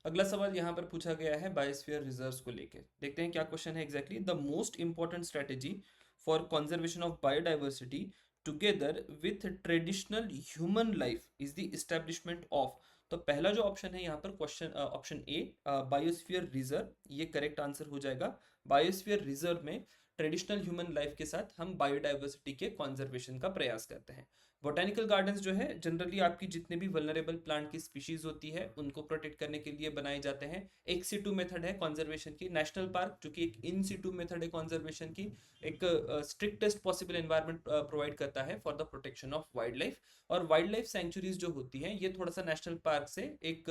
अगला सवाल यहाँ पर पूछा गया है बायोस्फीयर रिजर्व्स को लेकर। देखते हैं क्या क्वेश्चन है exactly. The most important strategy for conservation of biodiversity together with traditional human life is the establishment of. तो पहला जो ऑप्शन है यहाँ पर question option A biosphere reserve, ये करेक्ट आंसर हो जाएगा। बायोस्फीयर रिजर्व में ट्रेडिशनल ह्यूमन लाइफ के साथ हम बायोडाइवर्सिटी के कंजर्वेशन का प्रयास करते हैं। बोटेनिकल गार्डन्स जो है जनरली आपकी जितने भी वल्नरेबल प्लांट की स्पीशीज होती है उनको प्रोटेक्ट करने के लिए बनाए जाते हैं। एक सिटू मेथड है कंजर्वेशन की। नेशनल पार्क जो कि एक इन सिटू मेथड है कंजर्वेशन की, एक स्ट्रिक्टेस्ट पॉसिबल एनवायरनमेंट प्रोवाइड करता है for the protection of wild life. और वाइल्ड लाइफ सेंचुरीज जो होती हैं ये थोड़ा सा नेशनल पार्क से एक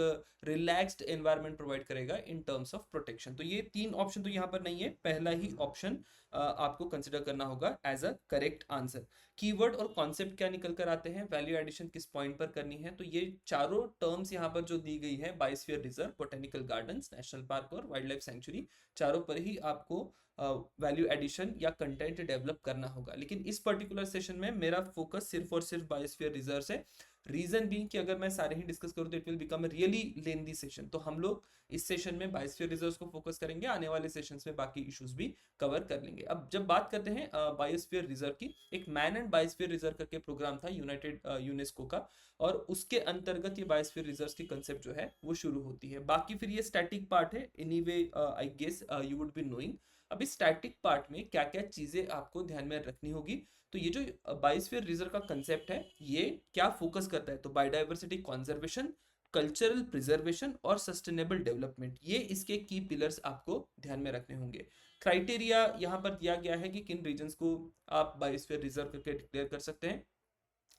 रिलैक्स्ड एनवायरनमेंट प्रोवाइड करेगा इन टर्म्स ऑफ प्रोटेक्शन। तो ये तीन ऑप्शन तो यहाँ पर नहीं है, पहला ही ऑप्शन आपको कंसिडर करना होगा as a correct answer. Keyword और कॉन्सेप्ट क्या निकल कर आते हैं, वैल्यू एडिशन किस पॉइंट पर करनी है, तो ये चारों टर्म्स यहाँ पर जो दी गई है biosphere reserve, botanical gardens, national park और वाइल्ड लाइफ सेंचुरी, चारों पर ही आपको वैल्यू एडिशन या कंटेंट डेवलप करना होगा। लेकिन इस पर्टिकुलर सेशन में मेरा फोकस सिर्फ और सिर्फ बायोस्फीयर रिजर्व है। रीजन भी कि अगर मैं सारे ही डिस्कस करूँ तो it will become really lengthy session. तो हम लोग इस सेशन में बायोस्फीयर रिजर्व्स को फोकस करेंगे, आने वाले सेशंस में बाकी इश्यूज भी कवर कर लेंगे। अब जब बात करते हैं बायोस्फीयर रिजर्व की, एक मैन एंड बायोस्फीयर रिजर्व करके प्रोग्राम था यूनाइटेड यूनेस्को का, और उसके अंतर्गत ये बायोस्फीयर रिजर्व की कंसेप्ट जो है वो शुरू होती है। बाकी फिर ये स्टैटिक पार्ट है, anyway I guess you would be knowing. अब इस स्टैटिक पार्ट में क्या क्या चीजें आपको ध्यान में रखनी होगी। तो ये जो बायोस्फीयर रिजर्व का कंसेप्ट है ये क्या फोकस करता है, तो बायोडाइवर्सिटी कंजर्वेशन, कल्चरल प्रिजर्वेशन और सस्टेनेबल डेवलपमेंट, ये इसके की पिलर्स आपको ध्यान में रखने होंगे। क्राइटेरिया यहाँ पर दिया गया है कि किन रीजन्स को आप बायोस्फीयर रिजर्व करके डिक्लेयर कर सकते हैं।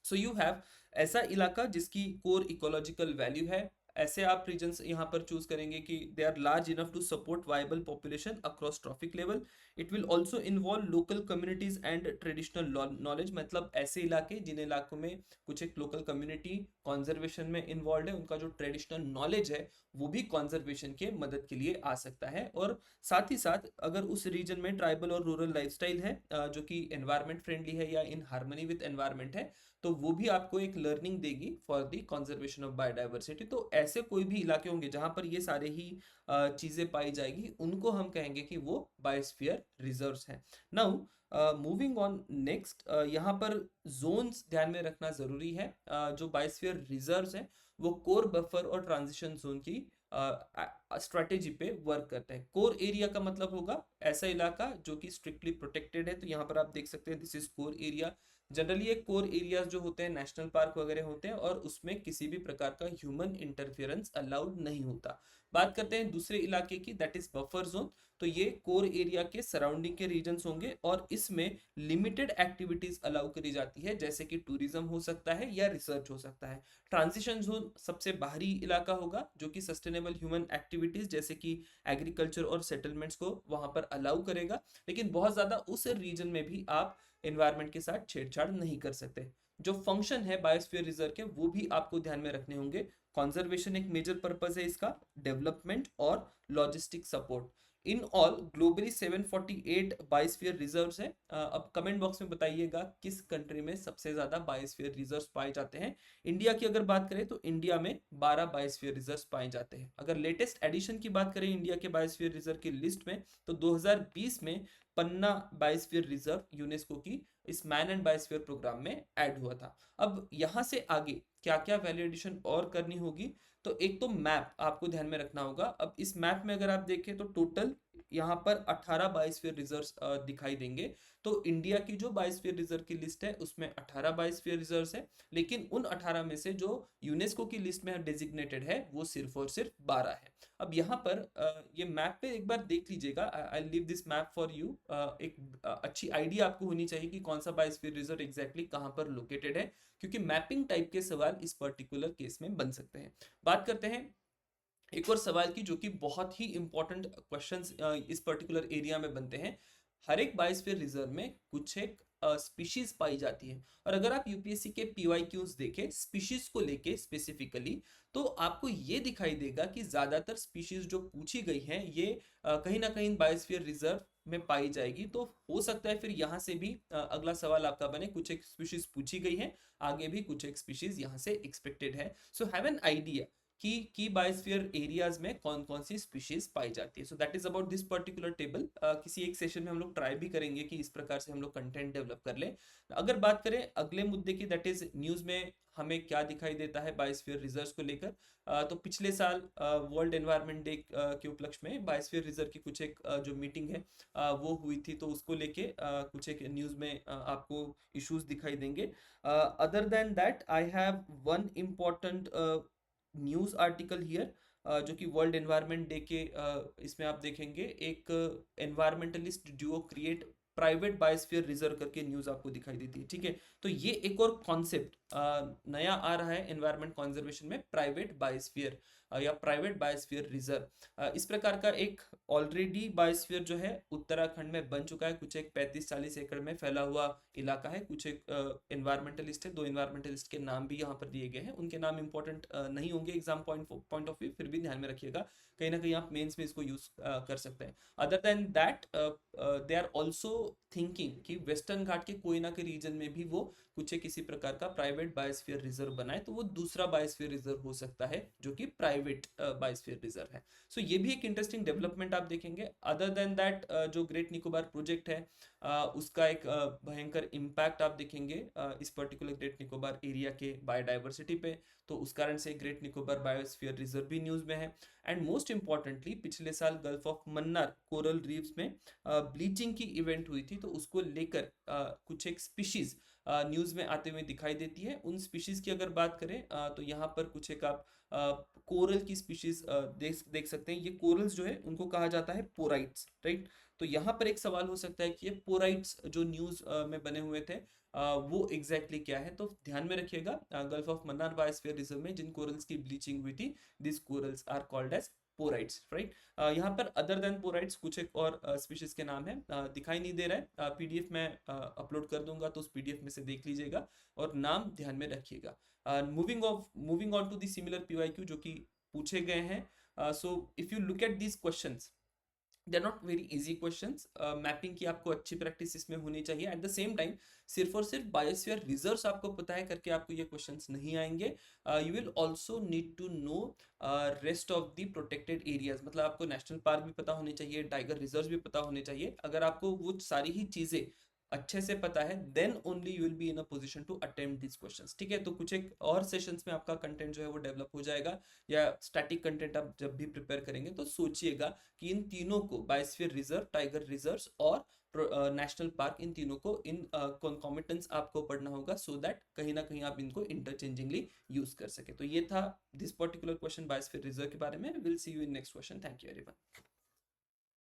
सो यू हैव ऐसा इलाका जिसकी कोर इकोलॉजिकल वैल्यू है, ऐसे आप रीजन्स यहाँ पर चूज करेंगे कि they are large enough to support viable population across trophic level. It will also involve local communities and traditional knowledge, मतलब ऐसे इलाके जिन इलाकों में कुछ एक लोकल कम्युनिटी कॉन्जर्वेशन में इन्वॉल्व है, उनका जो ट्रेडिशनल नॉलेज है वो भी कॉन्जर्वेशन के मदद के लिए आ सकता है। और साथ ही साथ अगर उस रीजन में ट्राइबल और रूरल लाइफस्टाइल है जो कि एनवायरमेंट फ्रेंडली है या इन हार्मनी विद एनवायरमेंट है, तो वो भी आपको एक लर्निंग देगी for the conservation of biodiversity. तो ऐसे कोई भी इलाके होंगे जहां पर ये सारे ही चीजें पाई जाएगी, उनको हम कहेंगे कि वो बायोस्फीयर रिजर्व्स हैं। नाउ मूविंग ऑन नेक्स्ट, यहाँ पर जोन्स ध्यान में रखना जरूरी है। जो बायोस्फीयर रिजर्व्स हैं वो कोर बफर और ट्रांजिशन जोन की स्ट्रेटेजी पे वर्क करते हैं। कोर एरिया का मतलब होगा ऐसा इलाका जो कि स्ट्रिक्टली प्रोटेक्टेड है। तो यहाँ पर आप देख सकते हैं this is core area. Generally ये कोर एरियाज जो होते हैं नेशनल पार्क वगैरह होते हैं और उसमें किसी भी प्रकार का ह्यूमन इंटरफेरेंस अलाउड नहीं होता। बात करते हैं दूसरे इलाके की, दैट इज बफर जोन। तो ये कोर एरिया के सराउंडिंग के रीजन्स होंगे और इसमें लिमिटेड एक्टिविटीज अलाउ करी जाती है, जैसे कि टूरिज्म हो सकता है या रिसर्च हो सकता है। ट्रांजिशन जोन सबसे बाहरी इलाका होगा जो कि सस्टेनेबल ह्यूमन एक्टिविटीज जैसे कि एग्रीकल्चर और सेटलमेंट्स को वहां पर अलाउ करेगा, लेकिन बहुत ज्यादा उस रीजन में भी आप एनवायरनमेंट के साथ छेड़छाड़ नहीं कर सकते। जो फंक्शन है बायोस्फीयर रिजर्व के वो भी आपको ध्यान में रखने होंगे। कंजर्वेशन एक मेजर पर्पस है इसका, डेवलपमेंट और logistic support. In all globally 748 biosphere reserves हैं। अब कमेंट बॉक्स में बताइएगा किस कंट्री में सबसे ज्यादा बायोस्फीयर रिजर्व्स पाए जाते हैं। इंडिया की अगर बात करें तो इंडिया में 12 बायोस्फीयर रिजर्व्स पाए जाते हैं। अगर लेटेस्ट एडिशन की बात करें इंडिया के बायोस्फीयर रिजर्व की लिस्ट में, तो 2020 में पन्ना बायोस्फीयर रिजर्व यूनेस्को की इस मैन एंड बायोस्फीयर प्रोग्राम में ऐड हुआ था। अब यहां से आगे क्या क्या वैल्यू एडिशन और करनी होगी, तो एक तो मैप आपको ध्यान में रखना होगा। अब इस मैप में अगर आप देखें तो टोटल यहाँ पर 18 बायोस्फीयर रिजर्व्स दिखाई देंगे। तो इंडिया की जो बायोस्फीयर रिजर्व की लिस्ट है उसमें 18 बायोस्फीयर रिजर्व्स है, लेकिन उन 18 में से जो यूनेस्को की लिस्ट में डेजिग्नेटेड है वो सिर्फ और सिर्फ 12 है। अब यहाँ पर ये मैप पे एक बार देख लीजिएगा, I leave this map for you. एक अच्छी आइडिया आपको होनी चाहिए कि कौन सा बायोस्फीयर रिजर्व एग्जैक्टली कहाँ पर लोकेटेड है, क्योंकि मैपिंग टाइप के सवाल इस पर्टिकुलर केस में बन सकते हैं। बात करते हैं एक और सवाल की जो कि बहुत ही इंपॉर्टेंट क्वेश्चंस इस पर्टिकुलर एरिया में बनते हैं। हर एक बायोस्फीयर रिजर्व में कुछ एक स्पीशीज पाई जाती है, और अगर आप यूपीएससी के पीवाईक्यूज देखें स्पीशीज को लेके स्पेसिफिकली, तो आपको ये दिखाई देगा कि ज्यादातर स्पीशीज जो पूछी गई हैं ये कहीं ना कहीं बायोस्फीयर रिजर्व में पाई जाएगी। तो हो सकता है फिर यहाँ से भी अगला सवाल आपका बने, कुछ एक स्पीशीज पूछी गई है, आगे भी कुछ एक स्पीशीज यहाँ से एक्सपेक्टेड है। सो हैव एन आइडिया की बायोस्फीयर एरियाज में कौन कौन सी स्पीशीज पाई जाती है। So that is about this particular table. किसी एक सेशन में हम लोग ट्राई भी करेंगे कि इस प्रकार से हम लोग कंटेंट डेवलप कर ले। अगर बात करें अगले मुद्दे की, दैट इज न्यूज में हमें क्या दिखाई देता है बायोस्फीयर रिजर्व्स को लेकर, तो पिछले साल वर्ल्ड एनवायरनमेंट डे के उपलक्ष्य में बायोस्फीयर रिजर्व की कुछ एक जो मीटिंग है वो हुई थी, तो उसको लेके कुछ एक न्यूज में आपको इश्यूज दिखाई देंगे। Other than that I have one important news article here, जो कि वर्ल्ड एनवायरनमेंट डे के इसमें आप देखेंगे एक environmentalist Duo create private biosphere reserve करके न्यूज आपको दिखाई देती है। ठीक है, तो ये एक और कॉन्सेप्ट नया आ रहा है एनवायरमेंट कंजर्वेशन में, प्राइवेट बायोस्फीयर या प्राइवेट बायोस्फीयर रिजर्व। इस प्रकार का एक ऑलरेडी बायोस्फीयर जो है उत्तराखंड में बन चुका है, कुछ एक 35-40 एकड़ में फैला हुआ इलाका है। कुछ एक एनवायरमेंटलिस्ट है, 2 एनवायरमेंटलिस्ट के नाम भी यहाँ पर दिए गए हैं, उनके नाम इंपॉर्टेंट नहीं होंगे एग्जाम पॉइंट ऑफ व्यू, फिर भी ध्यान में रखिएगा, कहीं ना कहीं आप मेंस में इसको यूज कर सकते हैं। Other than that they are also thinking कि वेस्टर्न घाट के कोई ना कोई रीजन में भी वो कुछ एक किसी प्रकार का प्राइवेट बायोस्फीयर रिजर्व बनाए, तो वो दूसरा बायोस्फीयर रिजर्व हो सकता है जो कि प्राइवेट बायोस्फीयर रिजर्व है। सो ये भी एक इंटरेस्टिंग डेवलपमेंट आप देखेंगे। अदर देन दैट जो ग्रेट निकोबार प्रोजेक्ट है उसका एक भयंकर इम्पैक्ट आप देखेंगे इस पर्टिकुलर ग्रेट निकोबार एरिया के बायोडाइवर्सिटी पे, तो उस कारण से ग्रेट निकोबार बायोस्फीयर रिजर्व भी न्यूज में है। एंड मोस्ट इंपॉर्टेंटली पिछले साल gulf of Mannar coral reefs में ब्लीचिंग की इवेंट हुई थी, तो उसको लेकर कुछ एक स्पीशीज न्यूज में आते हुए दिखाई देती है। उन स्पीशीज की अगर बात करें तो यहाँ पर कुछ एक आप कोरल की स्पीशीज देख सकते हैं। ये कोरल्स जो है उनको कहा जाता है पोराइट्स, राइट। तो यहाँ पर एक सवाल हो सकता है कि ये पोराइट्स जो न्यूज में बने हुए थे वो एग्जैक्टली क्या है, तो ध्यान में रखिएगा gulf of Mannar biosphere reserve में जिन कोरल्स की ब्लीचिंग हुई थी, this corals are called as porites, right. यहाँ पर अदर देन पोराइट्स कुछ एक और स्पीशीज के नाम है, दिखाई नहीं दे रहा है, पीडीएफ में अपलोड कर दूंगा, तो उस पीडीएफ में से देख लीजिएगा और नाम ध्यान में रखिएगा। Moving on to the similar PYQ जो कि पूछे गए हैं। So if you look at these questions, they are not very easy questions. Mapping की आपको अच्छी प्रैक्टिस इसमें होनी चाहिए। एट द सेम टाइम सिर्फ और सिर्फ बायोस्फीयर रिजर्व्स आपको पता है करके आपको ये क्वेश्चंस नहीं आएंगे। You will also need to know rest of the protected areas, मतलब आपको नेशनल पार्क भी पता होने चाहिए, टाइगर रिजर्व भी पता होने चाहिए। अगर आपको वो सारी ही चीजें अच्छे से पता है then only you will be in a position to attempt this questions. ठीक है, तो कुछ एक और सेशंस में आपका कंटेंट जो है वो डेवलप हो जाएगा, या स्टैटिक कंटेंट आप जब भी प्रिपेयर करेंगे तो सोचिएगा कि इन तीनों को, बायोस्फीयर रिजर्व, टाइगर रिजर्व और नेशनल पार्क, इन तीनों को इन कॉन्कॉमिटेंस आपको पढ़ना होगा, सो दैट कहीं ना कहीं आप इनको इंटरचेंजिंगली यूज कर सके। तो ये था this particular question biosphere reserve के बारे में। Will see you in next question. Thank you everyone.